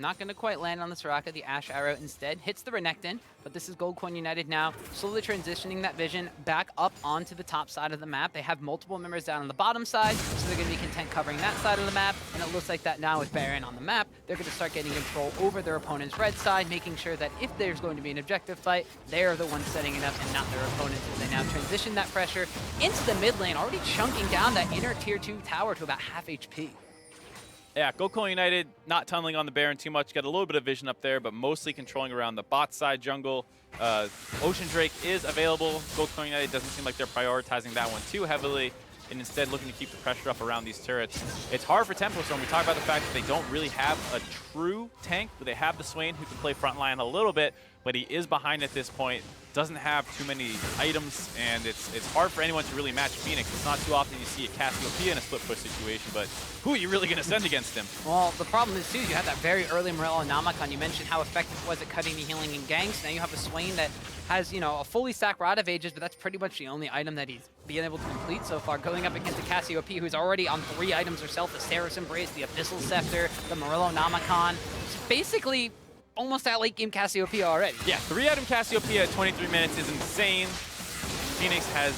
Not going to quite land on the Soraka. The Ashe Arrow instead hits the Renekton, but this is Gold Coin United now, slowly transitioning that vision back up onto the top side of the map. They have multiple members down on the bottom side, so they're going to be content covering that side of the map, and it looks like that now with Baron on the map, they're going to start getting control over their opponent's red side, making sure that if there's going to be an objective fight, they're the ones setting it up and not their opponents, as they now transition that pressure into the mid lane, already chunking down that inner tier 2 tower to about half HP.
Yeah, Gold Coin United not tunneling on the Baron too much. Got a little bit of vision up there, but mostly controlling around the bot side jungle. Ocean Drake is available. Gold Coin United doesn't seem like they're prioritizing that one too heavily, and instead looking to keep the pressure up around these turrets. It's hard for Tempo Storm. We talk about the fact that they don't really have a true tank, but they have the Swain who can play frontline a little bit, but he is behind at this point. Doesn't have too many items, and it's hard for anyone to really match Phoenix. It's not too often you see a Cassiopeia in a split push situation, but who are you really going to send against him?
Well, the problem is, too, you had that very early Morello Namacon. You mentioned how effective it was at cutting the healing in ganks. Now you have a Swain that has, you know, a fully stacked Rod of Ages, but that's pretty much the only item that he's been able to complete so far, going up against a Cassiopeia who's already on 3 items herself, the Seraph's Embrace, the Abyssal Scepter, the Morello Namacon. It's basically almost at late game Cassiopeia already.
Yeah, 3-item Cassiopeia at 23 minutes is insane. Phoenix has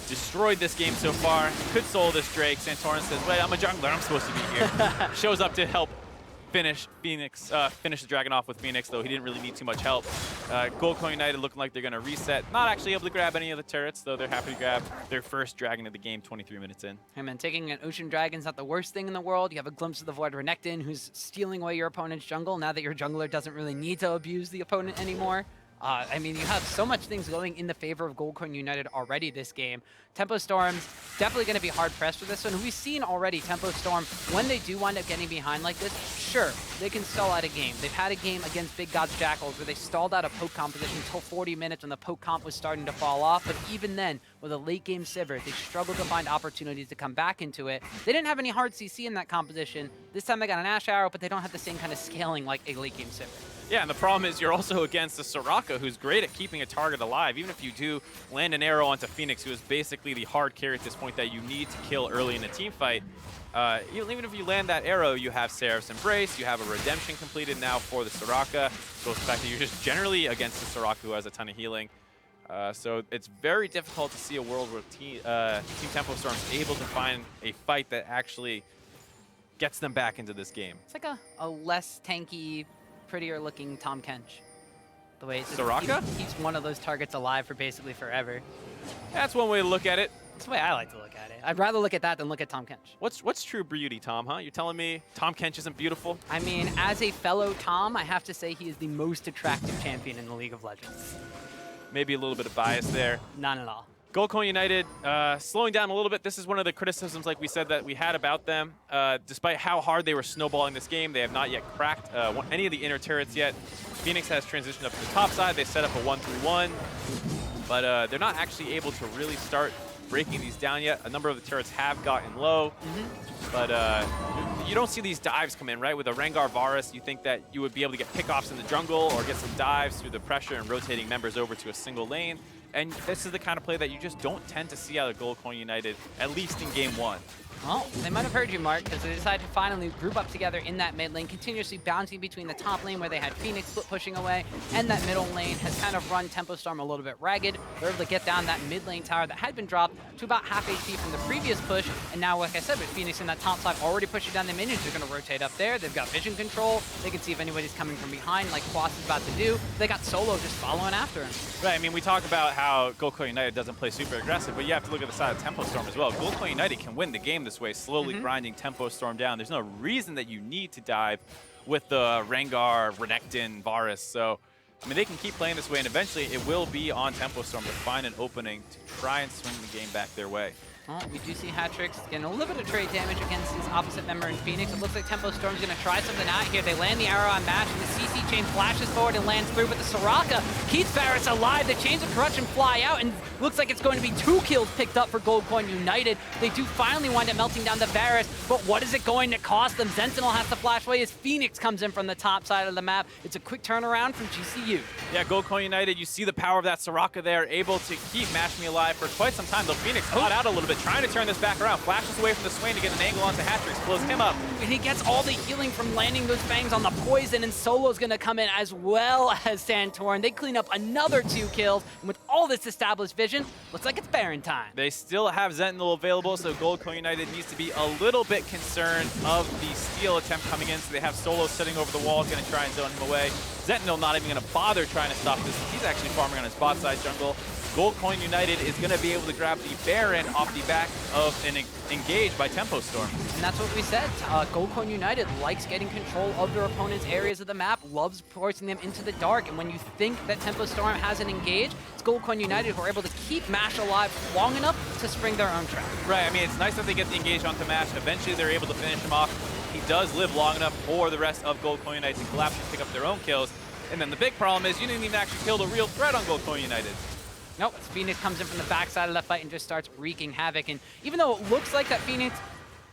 destroyed this game so far. Could solo this Drake. Santorin says, wait, I'm a jungler, I'm supposed to be here. Shows up to help finish the dragon off with Phoenix, though he didn't really need too much help. Gold Coin United looking like they're going to reset. Not actually able to grab any of the turrets, though they're happy to grab their first dragon of the game 23 minutes in.
Hey man, taking an Ocean Dragon's not the worst thing in the world. You have a glimpse of the Void Renekton who's stealing away your opponent's jungle now that your jungler doesn't really need to abuse the opponent anymore. I mean, you have so much things going in the favor of Gold Coin United already this game. Tempo Storm's definitely going to be hard-pressed for this one. We've seen already Tempo Storm, when they do wind up getting behind like this, sure, they can stall out a game. They've had a game against Big God's Jackals where they stalled out a poke composition until 40 minutes when the poke comp was starting to fall off. But even then, with a late-game Sivir, they struggled to find opportunities to come back into it. They didn't have any hard CC in that composition. This time they got an Ashe Arrow, but they don't have the same kind of scaling like a late-game Sivir.
Yeah, and the problem is you're also against the Soraka, who's great at keeping a target alive. Even if you do land an arrow onto Phoenix, who is basically the hard carry at this point that you need to kill early in a team fight, even if you land that arrow, you have Seraph's Embrace, you have a Redemption completed now for the Soraka, so it's the fact that you're just generally against the Soraka, who has a ton of healing. So it's very difficult to see a world where Team Tempo Storm is able to find a fight that actually gets them back into this game.
It's like a less tanky, prettier looking Tom Kench. The way it's
Soraka?
He's one of those targets alive for basically forever.
That's one way to look at it.
That's the way I like to look at it. I'd rather look at that than look at Tom Kench.
What's true beauty, Tom, huh? You're telling me Tom Kench isn't beautiful?
I mean, as a fellow Tom, I have to say he is the most attractive champion in the League of Legends.
Maybe a little bit of bias there.
None at all.
Gold Coin United slowing down a little bit. This is one of the criticisms, like we said, that we had about them. Despite how hard they were snowballing this game, they have not yet cracked any of the inner turrets yet. Phoenix has transitioned up to the top side. They set up a 1-3-1, but they're not actually able to really start breaking these down yet. A number of the turrets have gotten low, but you don't see these dives come in, right? With a Rengar Varus, you think that you would be able to get pickoffs in the jungle or get some dives through the pressure and rotating members over to a single lane. And this is the kind of play that you just don't tend to see out of Gold Coin United, at least in game 1.
Well, they might have heard you, Mark, because they decided to finally group up together in that mid lane, continuously bouncing between the top lane where they had Phoenix split pushing away, and that middle lane has kind of run Tempo Storm a little bit ragged. They're able to get down that mid lane tower that had been dropped to about half HP from the previous push, and now, like I said, with Phoenix in that top side already pushing down the minions, they're going to rotate up there. They've got vision control. They can see if anybody's coming from behind, like Quas is about to do. They got Solo just following after him.
Right, I mean, we talk about how Gold Coin United doesn't play super aggressive, but you have to look at the side of Tempo Storm as well. Gold Coin United can win the game this way, slowly grinding Tempo Storm down. There's no reason that you need to dive with the Rengar, Renekton, Varus. So, I mean, they can keep playing this way, and eventually it will be on Tempo Storm to find an opening to try and swing the game back their way.
Well, we do see Hatrix getting a little bit of trade damage against his opposite member in Phoenix. It looks like Tempo Storm's going to try something out here. They land the arrow on Mash, and the CC chain flashes forward and lands through, but the Soraka keeps Varus alive. The chains of corruption fly out, and looks like it's going to be 2 kills picked up for Gold Coin United. They do finally wind up melting down the Varus, but what is it going to cost them? Sentinel has to flash away as Phoenix comes in from the top side of the map. It's a quick turnaround from GCU.
Yeah, Gold Coin United, you see the power of that Soraka there, able to keep Mash Me alive for quite some time, though Phoenix caught out a little bit, trying to turn this back around, flashes away from the Swain to get an angle onto Hatrix, blows him up.
And he gets all the healing from landing those bangs on the poison, and Solo's going to come in as well as Santorin. They clean up another 2 kills, and with all this established vision, looks like it's Baron time.
They still have Sentinel available, so Gold Coin United needs to be a little bit concerned of the steal attempt coming in, so they have Solo sitting over the wall, going to try and zone him away. Sentinel not even going to bother trying to stop this. He's actually farming on his bot side jungle. Gold Coin United is going to be able to grab the Baron off the back of an engage by Tempo Storm.
And that's what we said. Gold Coin United likes getting control of their opponent's areas of the map, loves forcing them into the dark. And when you think that Tempo Storm has an engage, it's Gold Coin United who are able to keep Mash alive long enough to spring their own trap.
Right, I mean, it's nice that they get the engage onto Mash. Eventually, they're able to finish him off. He does live long enough for the rest of Gold Coin United to collapse and pick up their own kills. And then the big problem is you didn't even actually kill the real threat on Gold Coin United.
Nope, Phoenix comes in from the backside of that fight and just starts wreaking havoc. And even though it looks like that Phoenix,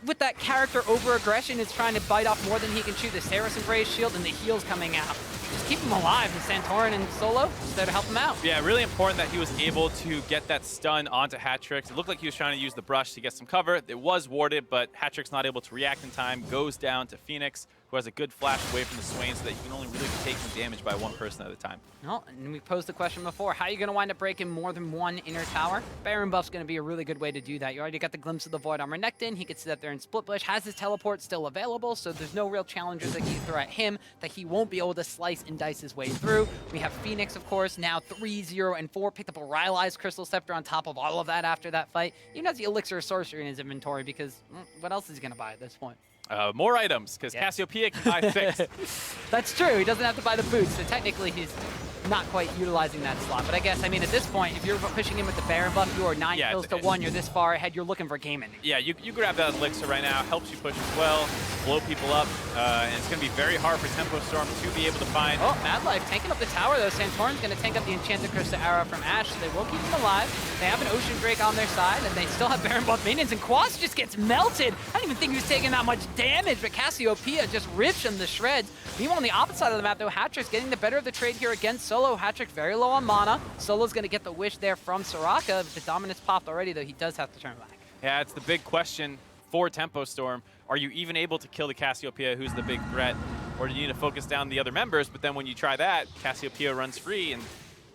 with that character over-aggression, is trying to bite off more than he can chew, the Saris Embrace shield and the heals coming out, just keep him alive. And Santorin and Solo just there to help him out.
Yeah, really important that he was able to get that stun onto Hatrix. It looked like he was trying to use the brush to get some cover. It was warded, but Hatrix not able to react in time, goes down to Phoenix, who has a good flash away from the Swain so that you can only really take damage by one person at a time.
Well, and we posed the question before, how are you going to wind up breaking more than one inner tower? Baron buff's going to be a really good way to do that. You already got the glimpse of the Void on Renekton. He can sit up there and split push, has his teleport still available, so there's no real challengers that he can throw at him that he won't be able to slice and dice his way through. We have Phoenix, of course, now 3-0-4, picked up a Rylai's Crystal Scepter on top of all of that after that fight. Even has the Elixir of Sorcery in his inventory because what else is he going to buy at this point?
More items, because Cassiopeia can buy fixed.
That's true. He doesn't have to buy the boots, so technically he's not quite utilizing that slot. But I guess, I mean, at this point, if you're pushing him with the Baron buff, you are 9 kills to 1. You're this far ahead. You're looking for game ending. Yeah,
you grab that Elixir right now. Helps you push as well, blow people up. And it's going to be very hard for Tempo Storm to be able to find...
Oh, Mad Life taking up the tower, though. Santorin's going to tank up the Enchanted Crystal Arrow from Ashe, so they will keep him alive. They have an Ocean Drake on their side, and they still have Baron buff minions, and Quas just gets melted. I didn't even think he was taking that much damage, but Cassiopeia just rips him to shreds. Meanwhile, on the opposite side of the map, though, Hatrix getting the better of the trade here against Solo. Hatrix very low on mana. Solo's going to get the wish there from Soraka. The dominance popped already, though. He does have to turn back.
Yeah, it's the big question for Tempo Storm. Are you even able to kill the Cassiopeia, who's the big threat? Or do you need to focus down the other members? But then when you try that, Cassiopeia runs free, and you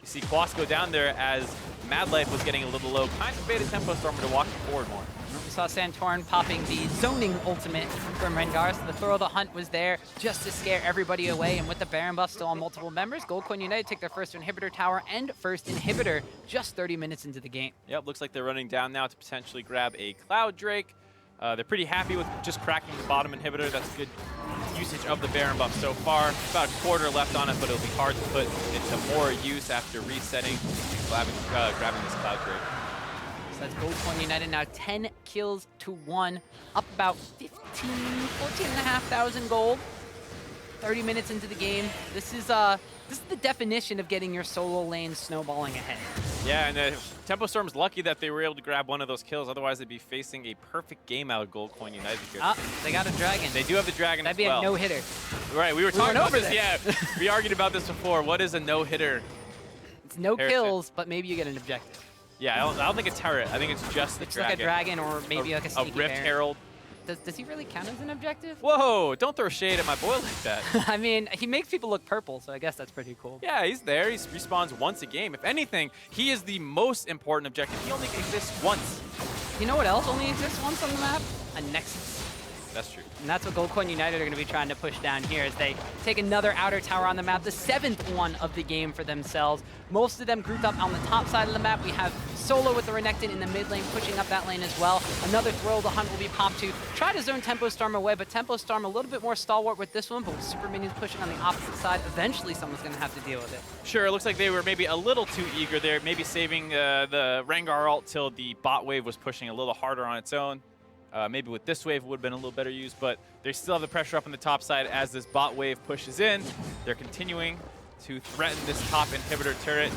see Quas go down there as Mad Life was getting a little low. Kind of baited Tempo Storm to walk forward more.
We saw Santorin popping the zoning ultimate from Rengar, so the Throw of the Hunt was there just to scare everybody away. And with the Baron buff still on multiple members, Gold Coin United take their first inhibitor tower and first inhibitor just 30 minutes into the game.
Yep, looks like they're running down now to potentially grab a Cloud Drake. They're pretty happy with just cracking the bottom inhibitor. That's good usage of the Baron buff so far. About a quarter left on it, but it'll be hard to put into more use after resetting and grabbing this Cloud Drake.
So that's Gold Coin United now 10 kills to 1, up about 14,500 gold. 30 minutes into the game. This is the definition of getting your solo lane snowballing ahead.
Yeah, and Tempo Storm's lucky that they were able to grab one of those kills. Otherwise, they'd be facing a perfect game out of Gold Coin United here.
They got a dragon.
They do have the dragon
That'd
as well.
be a no-hitter.
Right, we were talking about this.
There.
Yeah, we argued about this before. What is a no-hitter?
It's no kills, but maybe you get an objective.
Yeah, I don't think it's turret. I think it's just the dragon.
Like a dragon or maybe like a sneaky
Rift
bear.
Herald.
Does he really count as an objective?
Whoa, don't throw shade at my boy like that.
I mean, he makes people look purple, so I guess that's pretty cool.
Yeah, he's there. He respawns once a game. If anything, he is the most important objective. He only exists once.
You know what else only exists once on the map? A Nexus.
That's true.
And that's what Gold Coin United are going to be trying to push down here as they take another outer tower on the map, the 7th one of the game for themselves. Most of them grouped up on the top side of the map. We have Solo with the Renekton in the mid lane, pushing up that lane as well. Another throw the hunt will be popped to try to zone Tempo Storm away, but Tempo Storm a little bit more stalwart with this one, but with Super Minions pushing on the opposite side, eventually someone's going to have to deal with it.
Sure, it looks like they were maybe a little too eager there, maybe saving the Rengar ult till the bot wave was pushing a little harder on its own. Maybe with this wave would have been a little better used, but they still have the pressure up on the top side as this bot wave pushes in. They're continuing to threaten this top inhibitor turret.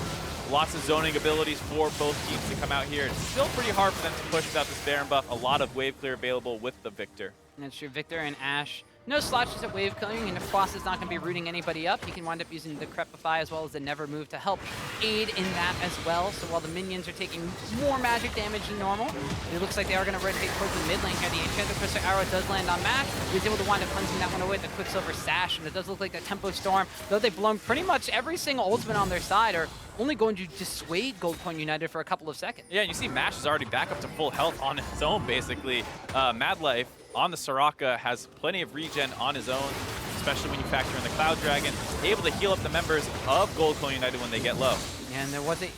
Lots of zoning abilities for both teams to come out here. It's still pretty hard for them to push without this Baron buff. A lot of wave clear available with the Victor.
That's true. Victor and Ashe. No slotches at wave killing, and if Frost is not going to be rooting anybody up, he can wind up using the Crepify as well as the Never Move to help aid in that as well. So while the minions are taking more magic damage than normal, it looks like they are going to rotate towards the mid lane here. The Enchanted Crystal Arrow does land on Max. He's able to wind up punching that one away with the Quicksilver Sash, and it does look like the Tempo Storm, though they've blown pretty much every single ultimate on their side, are only going to dissuade Gold Coin United for a couple of seconds.
Yeah, and you see Mash is already back up to full health on his own, basically. Mad Life on the Soraka has plenty of regen on his own, especially when you factor in the Cloud Dragon, able to heal up the members of Gold Coin United when they get low.
And there was a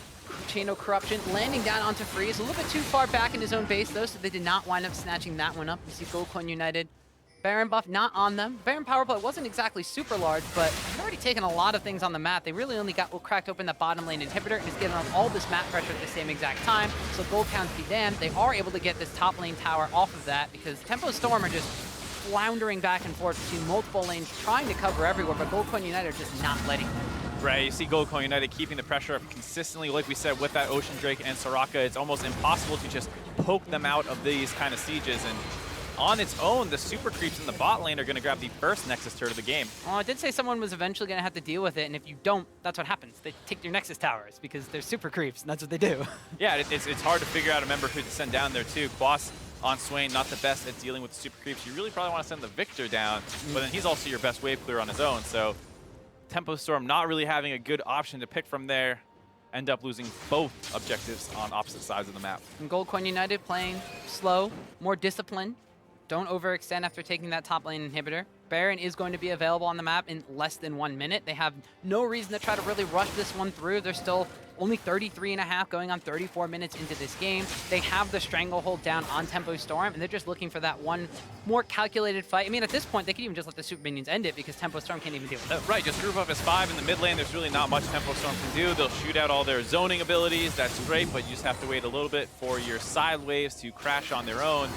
Chain of Corruption landing down onto Freeze, a little bit too far back in his own base though, so they did not wind up snatching that one up. You see Gold Coin United, Baron buff not on them. Baron power play wasn't exactly super large, but they've already taken a lot of things on the map. They really only cracked open the bottom lane inhibitor and is giving them all this map pressure at the same exact time. So gold counts be damned. They are able to get this top lane tower off of that because Tempo Storm are just floundering back and forth between multiple lanes, trying to cover everywhere, but Gold Coin United are just not letting them.
Right, you see Gold Coin United keeping the pressure up consistently. Like we said, with that Ocean Drake and Soraka, it's almost impossible to just poke them out of these kind of sieges. And on its own, the super creeps in the bot lane are going to grab the first Nexus turret of the game.
Well, I did say someone was eventually going to have to deal with it, and if you don't, that's what happens. They take your Nexus towers because they're super creeps, and that's what they do.
Yeah, it's hard to figure out a member who to send down there too. Quas on Swain, not the best at dealing with the super creeps. You really probably want to send the Victor down, but then he's also your best wave clear on his own. So Tempo Storm not really having a good option to pick from there. End up losing both objectives on opposite sides of the map.
And Gold Coin United playing slow, more disciplined. Don't overextend after taking that top lane inhibitor. Baron is going to be available on the map in less than 1 minute. They have no reason to try to really rush this one through. They're still only 33.5 going on 34 minutes into this game. They have the stranglehold down on Tempo Storm, and they're just looking for that one more calculated fight. I mean, at this point, they could even just let the Super Minions end it because Tempo Storm can't even deal with it.
Right, just group up as 5 in the mid lane. There's really not much Tempo Storm can do. They'll shoot out all their zoning abilities. That's great, but you just have to wait a little bit for your side waves to crash on their own.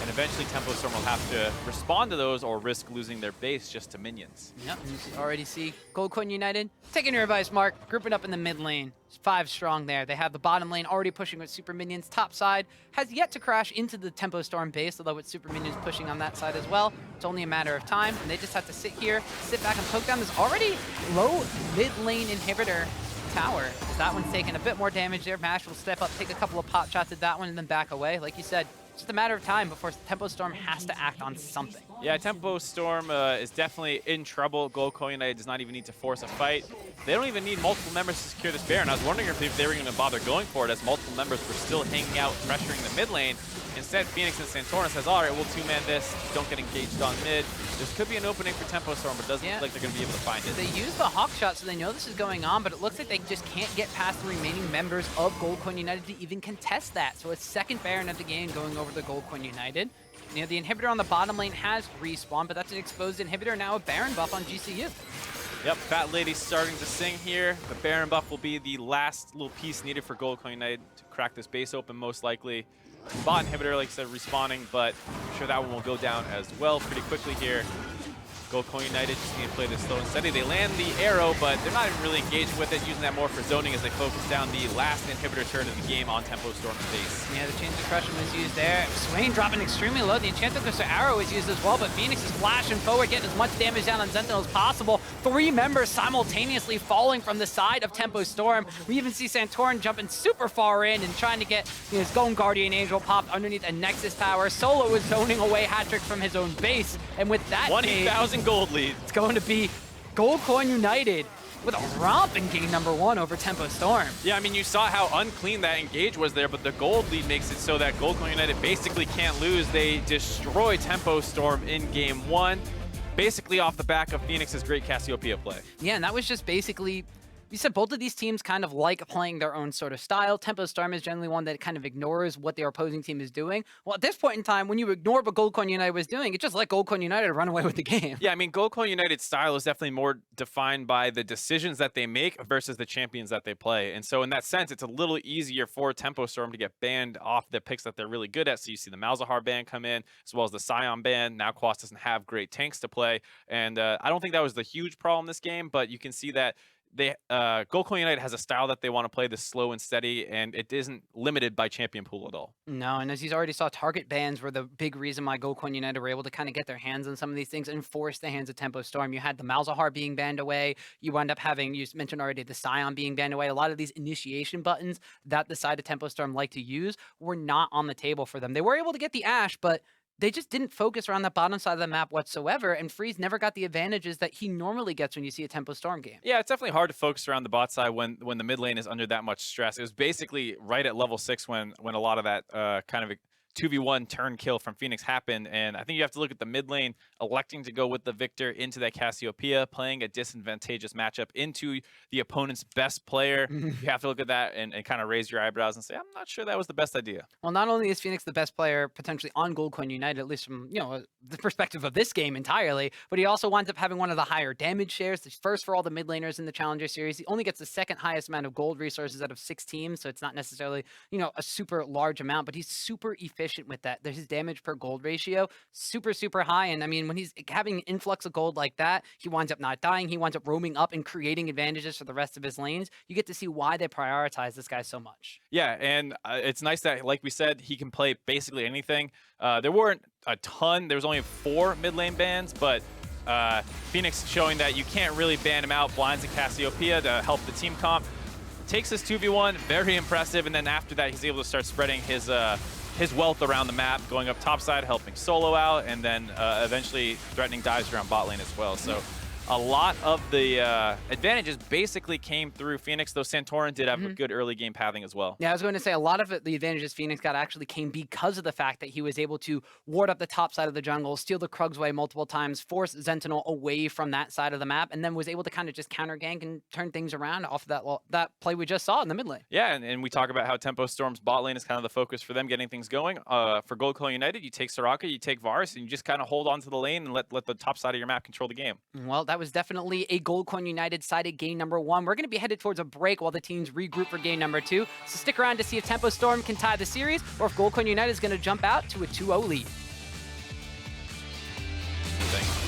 And eventually Tempo Storm will have to respond to those or risk losing their base just to minions.
Yep, you already see Gold Coin United taking your advice, Mark, grouping up in the mid lane. 5 strong there. They have the bottom lane already pushing with Super Minions. Top side has yet to crash into the Tempo Storm base, although with Super Minions pushing on that side as well. It's only a matter of time, and they just have to sit here, sit back and poke down this already low mid lane inhibitor tower. That one's taking a bit more damage there. Mash will step up, take a couple of pot shots at that one, and then back away. Like you said, it's just a matter of time before Tempo Storm has to act on something.
Yeah, Tempo Storm is definitely in trouble. Gold Coin United does not even need to force a fight. They don't even need multiple members to secure this Baron. I was wondering if they were going to bother going for it as multiple members were still hanging out, pressuring the mid lane. Instead, Phoenix and Santorna says, all right, we'll two-man this. Don't get engaged on mid. This could be an opening for Tempo Storm, but it doesn't look like they're going to be able to find it.
They use the Hawk Shot, so they know this is going on, but it looks like they just can't get past the remaining members of Gold Coin United to even contest that. So it's second Baron of the game going over the Gold Coin United. You know, the inhibitor on the bottom lane has respawned, but that's an exposed inhibitor, now a Baron buff on GCU.
Yep, Fat Lady's starting to sing here. The Baron buff will be the last little piece needed for Gold Coin United to crack this base open, most likely. Bot inhibitor, like I said, respawning, but I'm sure that one will go down as well pretty quickly here. Gold Coin United just need to play this slow and steady. They land the arrow, but they're not even really engaged with it, using that more for zoning as they focus down the last inhibitor turn of the game on Tempo Storm's base.
Yeah, the Chains of Crushing was used there. Swain dropping extremely low. The Enchanted Crystal Arrow was used as well, but Phoenix is flashing forward, getting as much damage down on Sentinel as possible. 3 members simultaneously falling from the side of Tempo Storm. We even see Santorin jumping super far in and trying to get his Golden Guardian Angel popped underneath a Nexus Tower. Solo is zoning away hat-trick from his own base, and with that
20,000 gold lead.
It's going to be Gold Coin United with a romp in game number 1 over Tempo Storm.
Yeah, I mean, you saw how unclean that engage was there, but the gold lead makes it so that Gold Coin United basically can't lose. They destroy Tempo Storm in game 1, basically off the back of Phoenix's great Cassiopeia play.
Yeah, and that was just basically... You said both of these teams kind of like playing their own sort of style. Tempo Storm is generally one that kind of ignores what their opposing team is doing. Well, at this point in time, when you ignore what Gold Coin United was doing, it just let Gold Coin United run away with the game.
Yeah, I mean, Gold Coin United's style is definitely more defined by the decisions that they make versus the champions that they play. And so in that sense, it's a little easier for Tempo Storm to get banned off the picks that they're really good at. So you see the Malzahar ban come in, as well as the Scion ban. Now Quas doesn't have great tanks to play. And I don't think that was the huge problem this game, but you can see that Gold Coin United has a style that they want to play this slow and steady, and it isn't limited by champion pool at all.
No, and as you already saw, target bans were the big reason why Gold Coin United were able to kind of get their hands on some of these things and force the hands of Tempo Storm. You had the Malzahar being banned away. You wound up having, you mentioned already, the Scion being banned away. A lot of these initiation buttons that the side of Tempo Storm like to use were not on the table for them. They were able to get the Ashe, but they just didn't focus around the bottom side of the map whatsoever, and Freeze never got the advantages that he normally gets when you see a Tempo Storm game.
Yeah, it's definitely hard to focus around the bot side when the mid lane is under that much stress. It was basically right at level 6 when a lot of that kind of 2v1 turn kill from Phoenix happened, and I think you have to look at the mid lane electing to go with the Victor into that Cassiopeia, playing a disadvantageous matchup into the opponent's best player. You have to look at that and kind of raise your eyebrows and say, I'm not sure that was the best idea.
Well, not only is Phoenix the best player potentially on Gold Coin United, at least from the perspective of this game entirely, but he also winds up having one of the higher damage shares, the first for all the mid laners in the Challenger Series. He only gets the second highest amount of gold resources out of 6 teams, so it's not necessarily a super large amount, but he's super efficient with that. There's his damage per gold ratio, super high, and I mean, when he's having an influx of gold like that, he winds up not dying, he winds up roaming up and creating advantages for the rest of his lanes. You get to see why they prioritize this guy so much.
Yeah, and it's nice that, like we said, he can play basically anything. There weren't a ton, there was only 4 mid lane bans, but Phoenix showing that you can't really ban him out, blinds and Cassiopeia to help the team comp. Takes his 2v1, very impressive, and then after that he's able to start spreading his wealth around the map, going up top side, helping Solo out, and then eventually threatening dives around bot lane as well. So a lot of the advantages basically came through Phoenix, though Santorin did have a good early game pathing as well.
Yeah, I was going to say a lot of the advantages Phoenix got actually came because of the fact that he was able to ward up the top side of the jungle, steal the Krug's Way multiple times, force Sentinel away from that side of the map, and then was able to kind of just counter gank and turn things around off of that play we just saw in the mid lane.
Yeah, and we talk about how Tempo Storm's bot lane is kind of the focus for them getting things going. For Gold Coin United, you take Soraka, you take Varus, and you just kind of hold on to the lane and let the top side of your map control the game.
Well, that was definitely a Gold Coin United sided game number 1. We're going to be headed towards a break while the teams regroup for game number 2. So stick around to see if Tempo Storm can tie the series or if Gold Coin United is going to jump out to a 2-0 lead.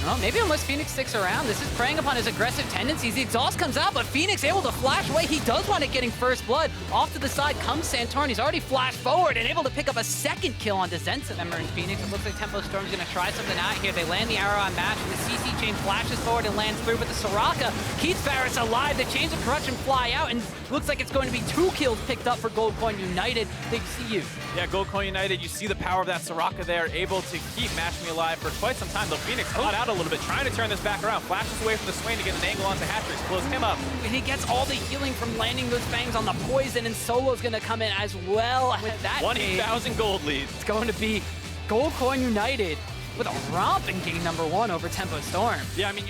Well, maybe unless Phoenix sticks around. This is preying upon his aggressive tendencies. The exhaust comes out, but Phoenix able to flash away. He does want it getting first blood. Off to the side comes Santorin. He's already flashed forward and able to pick up a second kill onto Zenson. Remember, in Phoenix, it looks like Tempo Storm's going to try something out here. They land the arrow on Mash. The CC chain flashes forward and lands through, but the Soraka keeps Varus alive. The chains of corruption fly out, and looks like it's going to be 2 kills picked up for Gold Coin United. Big CU.
Yeah, Gold Coin United, you see the power of that Soraka there, able to keep Mash Me alive for quite some time, though Phoenix caught out a little bit, trying to turn this back around, flashes away from the Swain to get an angle onto Hattrix, close him up.
And he gets all the healing from landing those bangs on the poison, and Solo's going to come in as well with that
20,000 gold lead.
It's going to be Gold Coin United with a romp in game number 1 over Tempo Storm.
Yeah, I mean,